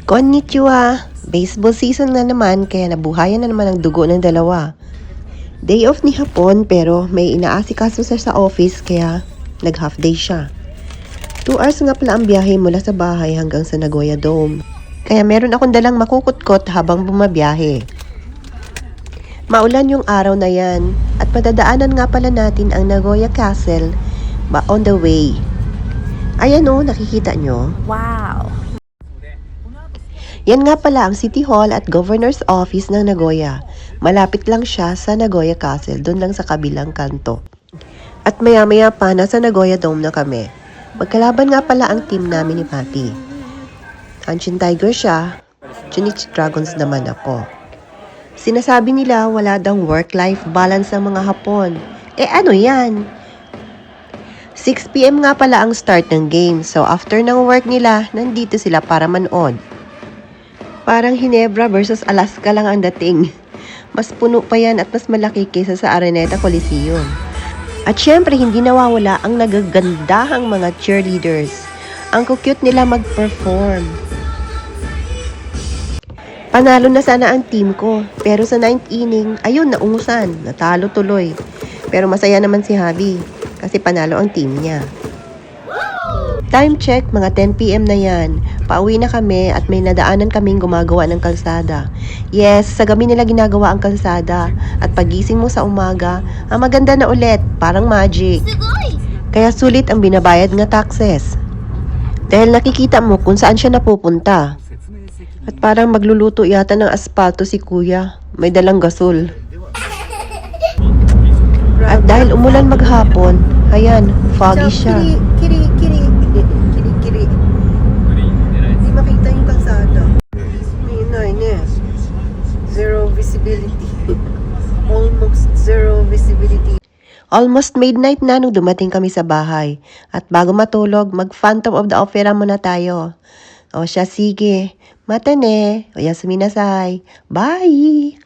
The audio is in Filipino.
Konnichiwa! Baseball season na naman kaya nabuhayan na naman ang dugo ng dalawa. Day off ni Hapon pero may inaasikaso sa office kaya nag-half day siya. 2 hours nga pala ang biyahe mula sa bahay hanggang sa Nagoya Dome. Kaya meron akong dalang makukutkot habang bumabiyahe. Maulan yung araw na yan at padadaanan nga pala natin ang Nagoya Castle on the way. Ayan o, nakikita nyo? Wow! Yan nga pala ang City Hall at Governor's Office ng Nagoya. Malapit lang siya sa Nagoya Castle, doon lang sa kabilang kanto. At maya-maya pa, nasa Nagoya Dome na kami. Magkalaban nga pala ang team namin ni Pati. Hanshin Tiger siya, Chunichi Dragons naman ako. Sinasabi nila wala daw work-life balance ang mga Hapon. Eh ano yan? 6 PM nga pala ang start ng game, so after ng work nila, nandito sila para manood. Parang Hinebra versus Alaska lang ang dating. Mas puno pa yan at mas malaki kaysa sa Araneta Coliseum. At syempre, hindi nawawala ang nagagandahang mga cheerleaders. Ang cute nila mag-perform. Panalo na sana ang team ko, pero sa 9th inning, ayun, naungusan. Natalo tuloy. Pero masaya naman si Javi, kasi panalo ang team niya. Time check, mga 10 PM na yan. Pauwi na kami at may nadaanan kaming gumagawa ng kalsada. Yes, sa gabi nila ginagawa ang kalsada. At pagising mo sa umaga, ang maganda na ulit, parang magic. Kaya sulit ang binabayad nga taxes. Dahil nakikita mo kung saan siya napupunta. At parang magluluto yata ng asfalto si kuya. May dalang gasol. At dahil umulan maghapon, ayan, foggy siya. Kiri. Hindi makita yung kalsada. Zero visibility. Almost zero visibility. Almost midnight na nung dumating kami sa bahay. At bago matulog, mag-Phantom of the Opera muna tayo. O siya, sige. Matane. O yasumi nasai. Bye!